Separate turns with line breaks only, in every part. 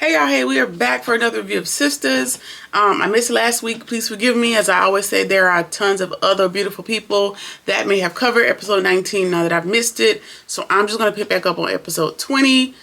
Hey y'all, hey, we are back for another review of Sisters. I missed last week. Please forgive me. As I always say, there are tons of other beautiful people that may have covered episode 19 now that I've missed it. So I'm just going to pick back up on episode 20.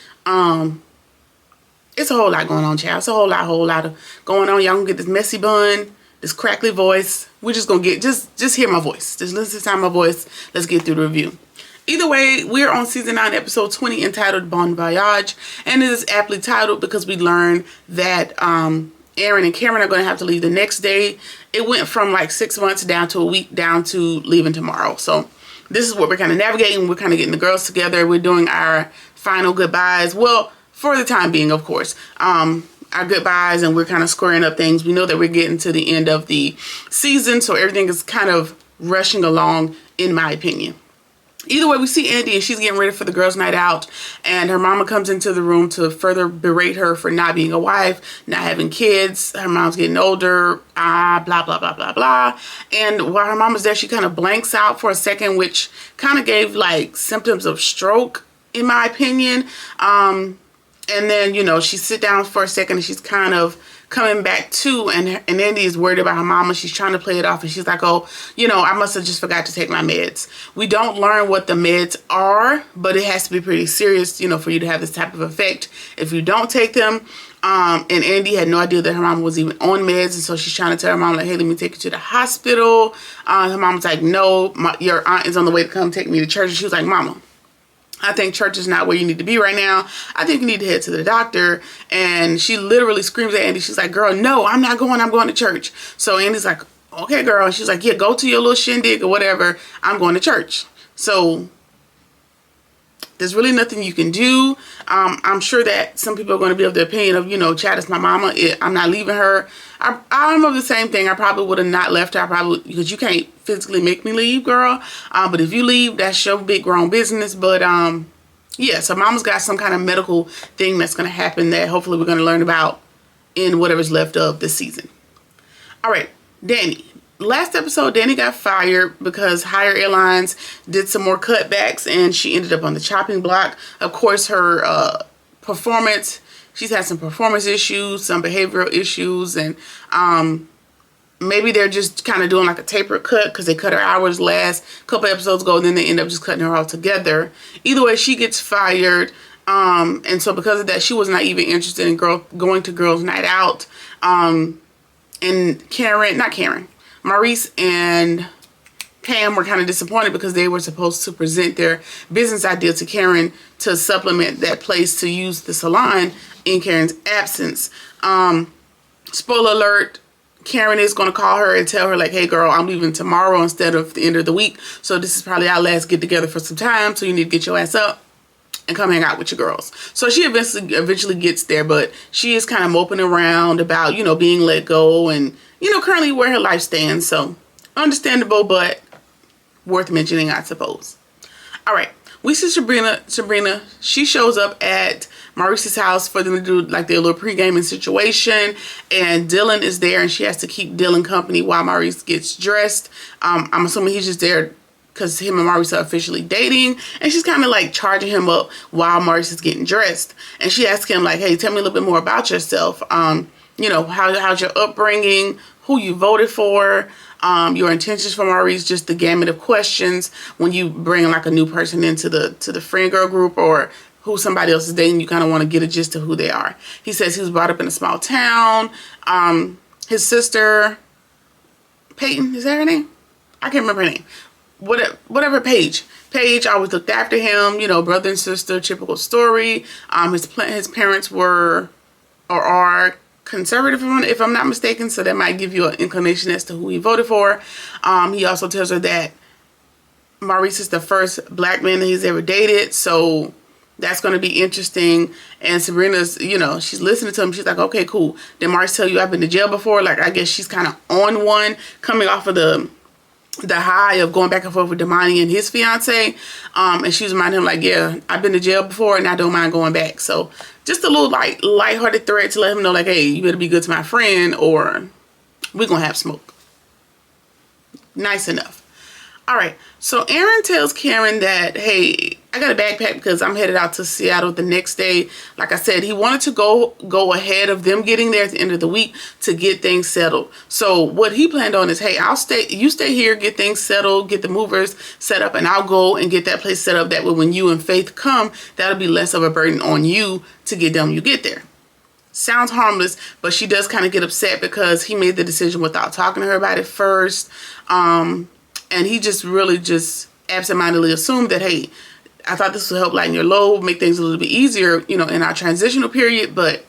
It's a whole lot going on, child. It's a whole lot of going on. Y'all gonna get this messy bun, this crackly voice. We're just gonna get, just hear my voice. Just listen to my voice. Let's get through the review. Either way, we're on season 9, episode 20, entitled Bon Voyage. And it is aptly titled because we learned that Aaron and Karen are going to have to leave the next day. It went from like 6 months down to a week, down to leaving tomorrow. So this is what we're kind of navigating. We're kind of getting the girls together. We're doing our final goodbyes. Well, for the time being, of course. Our goodbyes, and we're kind of squaring up things. We know that we're getting to the end of the season, so everything is kind of rushing along, in my opinion. Either way, we see Andy and she's getting ready for the girls' night out, and her mama comes into the room to further berate her for not being a wife, not having kids. Her mom's getting older, blah, blah, blah, blah, blah. And while her mama's there, she kind of blanks out for a second, which kind of gave like symptoms of stroke, in my opinion. And then, you know, she sit down for a second and she's kind of coming back to, and Andy is worried about her mama. She's trying to play it off, and she's like, oh, you know, I must have just forgot to take my meds. We don't learn what the meds are, but it has to be pretty serious, you know, for you to have this type of effect if you don't take them. And Andy had no idea that her mama was even on meds, and so she's trying to tell her mom, like, hey, let me take you to the hospital. Her mom's like, no, your aunt is on the way to come take me to church. And she was like, mama, I think church is not where you need to be right now. I think you need to head to the doctor. And she literally screams at Andy. She's like, girl, no, I'm not going. I'm going to church. So Andy's like, okay, girl. And she's like, yeah, go to your little shindig or whatever. I'm going to church. So there's really nothing you can do. I'm sure that some people are going to be of the opinion of, you know, Chad is my mama. I'm not leaving her. I'm of the same thing. I probably would have not left her. Because you can't physically make me leave, girl. But if you leave, that's your big grown business. But yeah, so mama's got some kind of medical thing that's going to happen that hopefully we're going to learn about in whatever's left of this season. All right, Danny. Last episode, Danny got fired because Higher Airlines did some more cutbacks, and she ended up on the chopping block. Of course, her performance, she's had some performance issues, some behavioral issues, and maybe they're just kind of doing like a taper cut because they cut her hours last couple episodes ago, and then they end up just cutting her all together. Either way, she gets fired, and so because of that, she was not even interested in going to girls' night out. And Maurice and Pam were kind of disappointed because they were supposed to present their business idea to Karen to supplement that place to use the salon in Karen's absence. Spoiler alert, Karen is going to call her and tell her, like, hey, girl, I'm leaving tomorrow instead of the end of the week. So this is probably our last get together for some time. So you need to get your ass up and come hang out with your girls. So she eventually gets there, but she is kind of moping around about, you know, being let go and, you know, currently where her life stands. So understandable, but worth mentioning, I suppose. All right, we see Sabrina. She shows up at Maurice's house for them to do like their little pre-gaming situation, and Dylan is there, and she has to keep Dylan company while Maurice gets dressed. I'm assuming he's just there because him and Maurice are officially dating, and she's kind of like charging him up while Maurice is getting dressed. And she asks him, like, hey, tell me a little bit more about yourself. You know, how's your upbringing, who you voted for, your intentions for Maurice, just the gamut of questions when you bring like a new person into the friend girl group or who somebody else is dating. You kind of want to get a gist of who they are. He says he was brought up in a small town. His sister, Peyton, is that her name? I can't remember her name. Whatever, Paige always looked after him, you know, brother and sister, typical story. His parents were or are conservative, if I'm not mistaken, so that might give you an inclination as to who he voted for. He also tells her that Maurice is the first black man that he's ever dated, so that's going to be interesting. And Sabrina's, you know, she's listening to him. She's like, okay, cool. Did Maurice tell you I've been to jail before? Like, I guess she's kind of on one, coming off of the high of going back and forth with Damani and his fiance. And she was reminding him, like, yeah, I've been to jail before and I don't mind going back. So just a little like lighthearted thread to let him know, like, hey, you better be good to my friend or we're gonna have smoke. Nice enough. All right, so Aaron tells Karen that, hey, I got a backpack because I'm headed out to Seattle the next day. Like I said, he wanted to go ahead of them getting there at the end of the week to get things settled. So what he planned on is, hey, you stay here, get things settled, get the movers set up, and I'll go and get that place set up. That way when you and Faith come, that'll be less of a burden on you to get done when you get there. Sounds harmless, but she does kind of get upset because he made the decision without talking to her about it first. And he just really just absentmindedly assumed that, hey, I thought this would help lighten your load, make things a little bit easier, you know, in our transitional period, but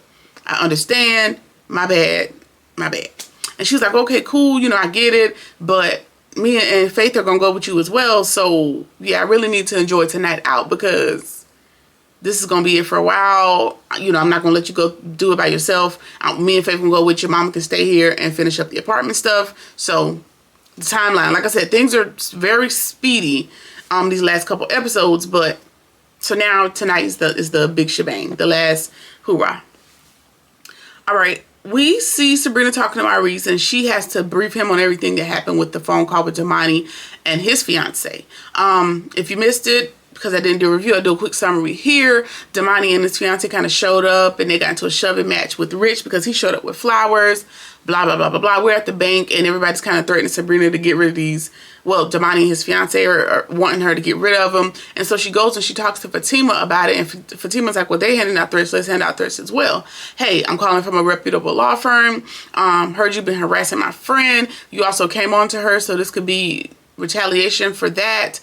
I understand. My bad. And she was like, okay, cool, you know, I get it, but me and Faith are going to go with you as well. So, yeah, I really need to enjoy tonight out because this is going to be it for a while. You know, I'm not going to let you go do it by yourself. Me and Faith can go with you. Mama can stay here and finish up the apartment stuff. So, the timeline, like I said, things are very speedy these last couple episodes, but so now tonight is the big shebang, the last hoorah. All right, we see Sabrina talking to Maurice, and she has to brief him on everything that happened with the phone call with Damani and his fiance. If you missed it, because I didn't do a review, I'll do a quick summary here. Damani and his fiance kind of showed up, and they got into a shoving match with Rich because he showed up with flowers, blah, blah, blah, blah, blah. We're at the bank, and everybody's kind of threatening Sabrina to get rid of these. Well, Damani and his fiance are wanting her to get rid of them. And so she goes and she talks to Fatima about it. And Fatima's like, well, they handing out threats. Let's hand out threats as well. Hey, I'm calling from a reputable law firm. Heard you've been harassing my friend. You also came on to her, so this could be retaliation for that.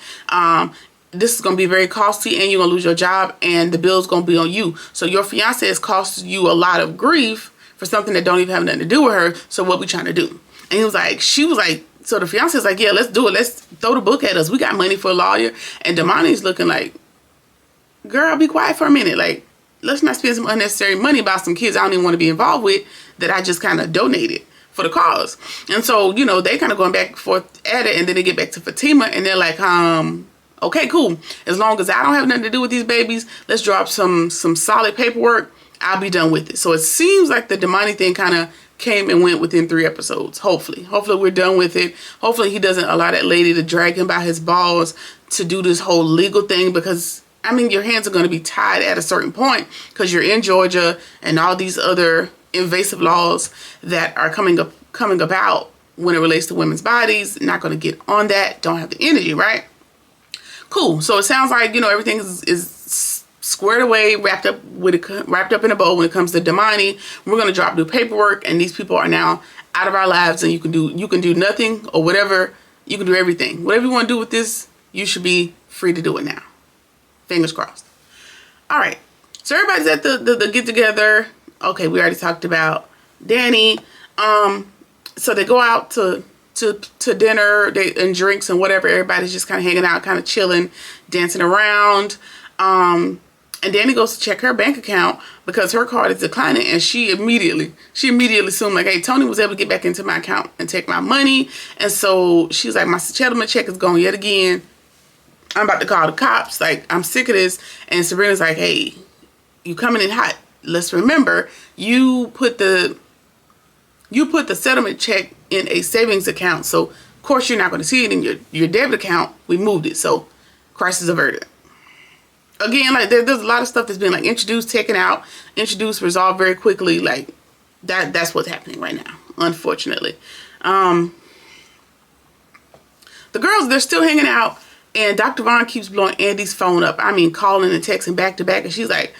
This is going to be very costly, and you're going to lose your job, and the bill's going to be on you. So your fiance has cost you a lot of grief for something that don't even have nothing to do with her. So what we trying to do? And she was like, so the fiance is like, yeah, let's do it. Let's throw the book at us. We got money for a lawyer. And Damani's looking like, girl, be quiet for a minute. Like, let's not spend some unnecessary money about some kids I don't even want to be involved with that I just kind of donated for the cause. And so, you know, they kind of going back and forth at it, and then they get back to Fatima, and they're like, okay, cool. As long as I don't have nothing to do with these babies, let's drop some solid paperwork. I'll be done with it. So it seems like the Damani thing kind of came and went within 3 episodes. Hopefully we're done with it. Hopefully he doesn't allow that lady to drag him by his balls to do this whole legal thing, because I mean, your hands are going to be tied at a certain point because you're in Georgia and all these other invasive laws that are coming about when it relates to women's bodies. Not going to get on that. Don't have the energy, right? Cool. So it sounds like, you know, everything is squared away, wrapped up in a bow when it comes to Damani. We're going to drop new paperwork, and these people are now out of our lives, and you can do nothing or whatever. You can do everything. Whatever you want to do with this, you should be free to do it now. Fingers crossed. All right. So everybody's at the get together. Okay, we already talked about Danny. So they go out to dinner and drinks and whatever. Everybody's just kind of hanging out, kind of chilling, dancing around. And Danny goes to check her bank account because her card is declining, and she immediately assumed like, hey, Tony was able to get back into my account and take my money. And so she's like, my settlement check is gone yet again. I'm about to call the cops. Like, I'm sick of this. And Sabrina's like, hey, you coming in hot. Let's remember, you put the settlement check in a savings account. So of course you're not going to see it in your debit account. We moved it. So crisis averted. Again, like there's a lot of stuff that's been like introduced, taken out, introduced, resolved very quickly. Like that's what's happening right now, unfortunately. The girls, they're still hanging out, and Dr. Vaughn keeps blowing Andy's phone up. I mean, calling and texting back to back, and she's like,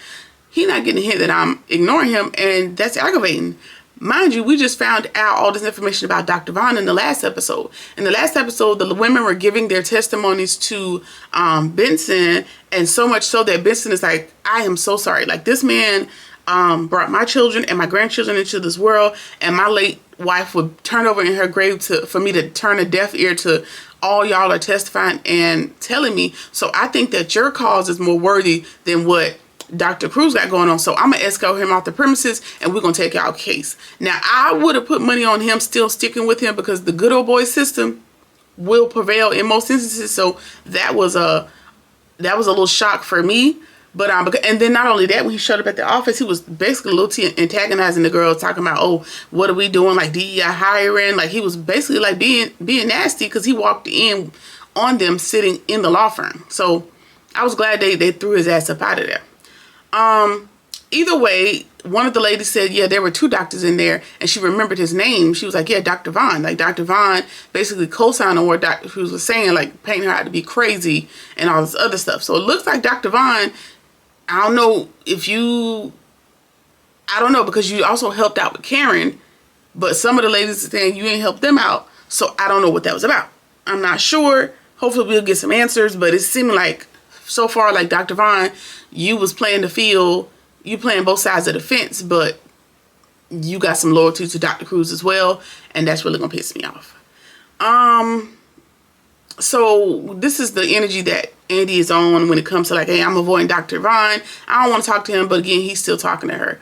he's not getting a hint that I'm ignoring him, and that's aggravating. Mind you, we just found out all this information about Dr. Vaughn in the last episode. In the last episode, the women were giving their testimonies to Benson, and so much so that Benson is like, I am so sorry. Like, this man brought my children and my grandchildren into this world, and my late wife would turn over in her grave for me to turn a deaf ear to all y'all are testifying and telling me. So I think that your cause is more worthy than what Dr. Cruz got going on. So I'm going to escort him off the premises, and we're going to take y'all case. Now, I would have put money on him still sticking with him because the good old boy system will prevail in most instances. So that was a little shock for me. But and then not only that, when he showed up at the office, he was basically a little antagonizing the girls, talking about, oh, what are we doing? Like DEI hiring. Like he was basically like being nasty because he walked in on them sitting in the law firm. So I was glad they threw his ass up out of there. Either way, one of the ladies said, yeah, there were 2 doctors in there, and she remembered his name. She was like, yeah, Dr. Vaughn. Like, Dr. Vaughn basically co-signed on what Dr. Cruz was saying, like, painting her out to be crazy and all this other stuff. So it looks like Dr. Vaughn, I don't know, because you also helped out with Karen, but some of the ladies are saying you ain't helped them out, so I don't know what that was about. I'm not sure. Hopefully we'll get some answers, but it seemed like, so far, like, Dr. Vaughn, you was playing the field. You playing both sides of the fence, but you got some loyalty to Dr. Cruz as well, and that's really gonna piss me off. So this is the energy that Andy is on when it comes to, like, hey, I'm avoiding Dr. Vaughn. I don't want to talk to him, but again, he's still talking to her.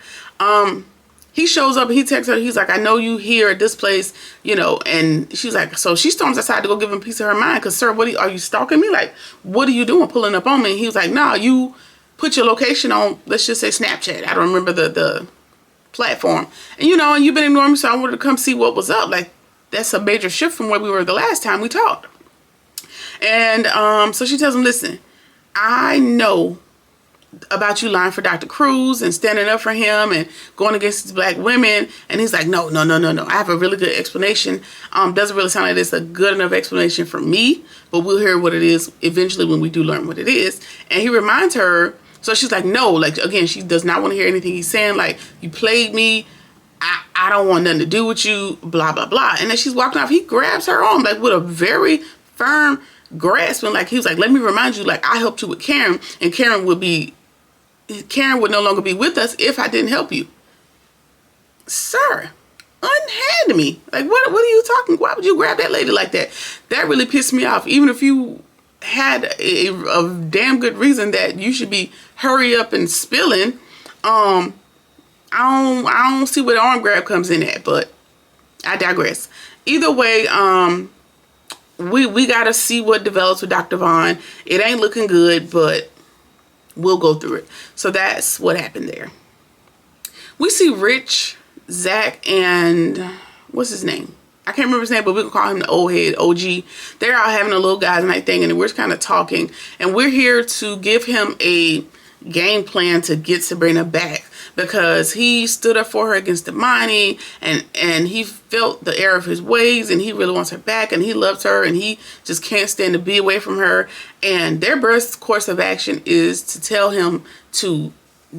He shows up and he texts her. He's like, I know you here at this place, you know, and she's like, so she storms outside to go give him a piece of her mind. Cause sir, are you stalking me? Like, what are you doing pulling up on me? And he was like, nah, you put your location on, let's just say Snapchat. I don't remember the platform. And you know, and you've been ignoring me, so I wanted to come see what was up. Like, that's a major shift from where we were the last time we talked. And so she tells him, listen, I know about you lying for Dr. Cruz and standing up for him and going against these black women. And he's like, no. I have a really good explanation. Doesn't really sound like it's a good enough explanation for me, but we'll hear what it is eventually when we do learn what it is. And he reminds her, so she's like, no, like, again, she does not want to hear anything he's saying. Like, you played me. I don't want nothing to do with you, blah, blah, blah. And then she's walking off. He grabs her arm, like, with a very firm grasp. And, like, he was like, let me remind you, like, I helped you with Karen, and Karen would no longer be with us if I didn't help you. Sir, unhand me. Like, what are you talking? Why would you grab that lady like that? That really pissed me off. Even if you had a damn good reason that you should be hurry up and spilling, I don't see where the arm grab comes in at, but I digress. Either way, we gotta see what develops with Dr. Vaughn. It ain't looking good, but we'll go through it. So that's what happened there. We see Rich, Zach, and what's his name? I can't remember his name, but we can call him the old head, OG. They're out having a little guys night thing, and we're just kind of talking. And we're here to give him a game plan to get Sabrina back, because he stood up for her against the money, and he felt the error of his ways, and he really wants her back, and he loves her, and he just can't stand to be away from her. And their best course of action is to tell him to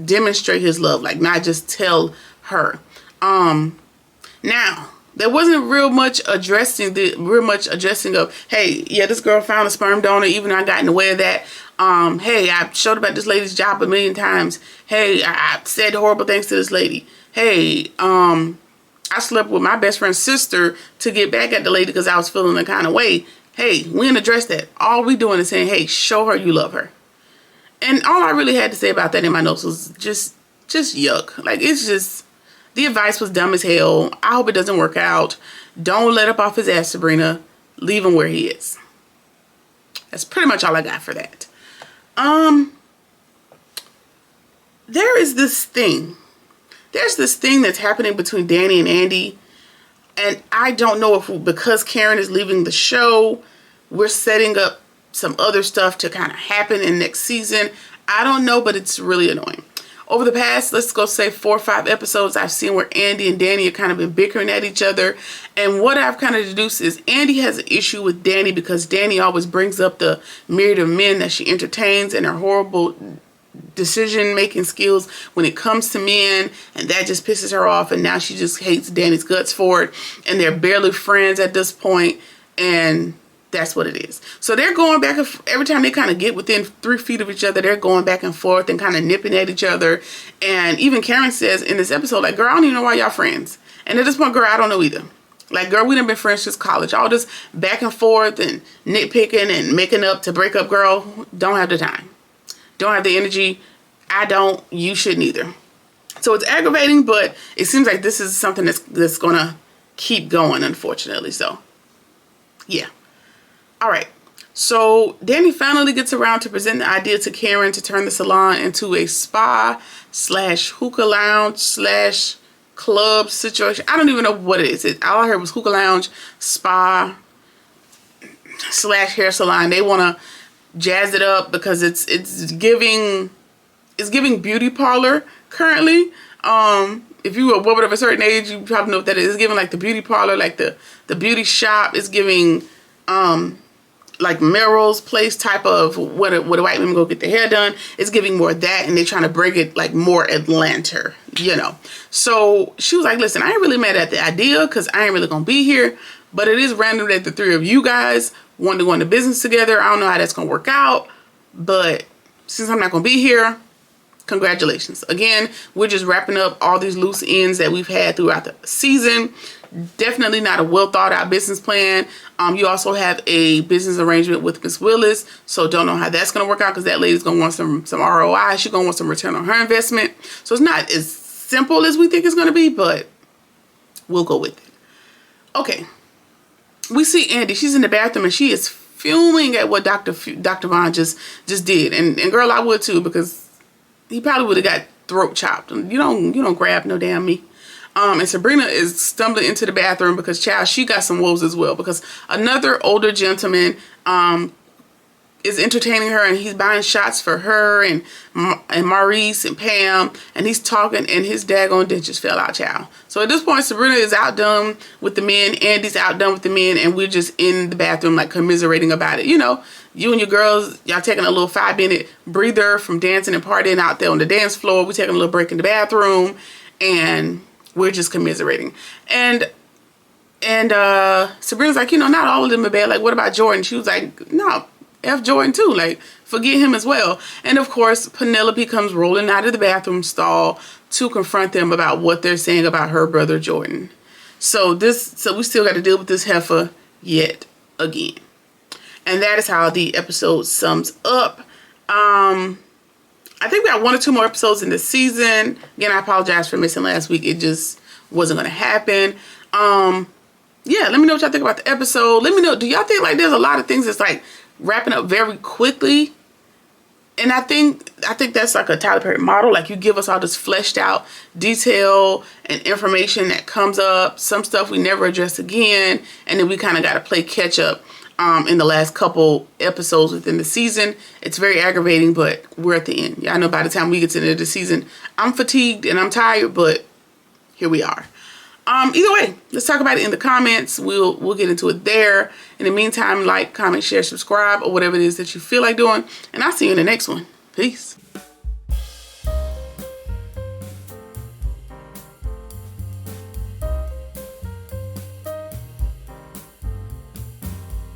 demonstrate his love, like, not just tell her. Now, there wasn't real much addressing of, hey, yeah, this girl found a sperm donor, even though I got in the way of that. Hey, I showed about this lady's job a million times. Hey, I said horrible things to this lady. Hey, I slept with my best friend's sister to get back at the lady because I was feeling the kind of way. Hey, we didn't address that. All we doing is saying, hey, show her you love her. And all I really had to say about that in my notes was just yuck. Like, it's just, the advice was dumb as hell. I hope it doesn't work out. Don't let up off his ass, Sabrina. Leave him where he is. That's pretty much all I got for that. There is this thing. There's this thing that's happening between Danny and Andy. And I don't know if because Karen is leaving the show, we're setting up some other stuff to kind of happen in next season. I don't know, but it's really annoying. Over the past, let's go say 4 or 5 episodes, I've seen where Andy and Danny have kind of been bickering at each other. And what I've kind of deduced is Andy has an issue with Danny because Danny always brings up the myriad of men that she entertains and her horrible decision-making skills when it comes to men. And that just pisses her off. And now she just hates Danny's guts for it. And they're barely friends at this point. And that's what it is. So they're going back and every time they kind of get within 3 feet of each other, they're going back and forth and kind of nipping at each other. And even Karen says in this episode, like, girl, I don't even know why y'all friends. And at this point, girl, I don't know either. Like, girl, we done been friends since college. All this back and forth and nitpicking and making up to break up, girl, don't have the time. Don't have the energy. I don't. You shouldn't either. So it's aggravating, but it seems like this is something that's going to keep going, unfortunately. So, yeah. All right, so Danny finally gets around to present the idea to Karen to turn the salon into a spa / hookah lounge / club situation. I don't even know what it is. All I heard was hookah lounge, spa / hair salon. They want to jazz it up because it's giving beauty parlor currently. If you are a woman of a certain age, you probably know what that is. It's giving like the beauty parlor, like the beauty shop. It's giving like Merrill's place type of what a white women go get their hair done. It's giving more of that, and they're trying to bring it like more Atlanta, you know. So she was like, listen, I ain't really mad at the idea because I ain't really gonna be here, but it is random that the three of you guys want to go into business together. I don't know how that's gonna work out, but since I'm not gonna be here, congratulations. Again, we're just wrapping up all these loose ends that we've had throughout the season. Definitely not a well thought out business plan. You also have a business arrangement with Miss Willis, so don't know how that's going to work out because that lady's going to want some ROI. She's going to want some return on her investment. So it's not as simple as we think it's going to be, but we'll go with it. Okay. We see Andy. She's in the bathroom and she is fuming at what Dr. Vaughn just did. And girl, I would too, because he probably would have got throat chopped. You don't grab no damn me. And Sabrina is stumbling into the bathroom because, child, she got some woes as well. Because another older gentleman is entertaining her, and he's buying shots for her and Maurice and Pam, and he's talking, and his daggone dentures fell out, child. So at this point, Sabrina is outdone with the men, Andy's outdone with the men, and we're just in the bathroom like commiserating about it. You know, you and your girls, y'all taking a little 5-minute breather from dancing and partying out there on the dance floor. We're taking a little break in the bathroom, and we're just commiserating. And Sabrina's like, you know, not all of them are bad. Like, what about Jordan? She was like, no, F Jordan too. Like, forget him as well. And of course, Penelope comes rolling out of the bathroom stall to confront them about what they're saying about her brother Jordan. So we still got to deal with this heifer yet again. And that is how the episode sums up. I think we got 1 or 2 more episodes in this season. Again, I apologize for missing last week. It just wasn't going to happen. Yeah, let me know what y'all think about the episode. Let me know, do y'all think like there's a lot of things that's like wrapping up very quickly? And I think that's like a Tyler Perry model. Like, you give us all this fleshed out detail and information that comes up. Some stuff we never address again. And then we kind of got to play catch up in the last couple episodes within the season. It's very aggravating, but we're at the end. Yeah, I know by the time we get to the end of the season, I'm fatigued and I'm tired, but here we are. Either way, let's talk about it in the comments. We'll get into it there. In the meantime, like, comment, share, subscribe, or whatever it is that you feel like doing. And I'll see you in the next one. Peace.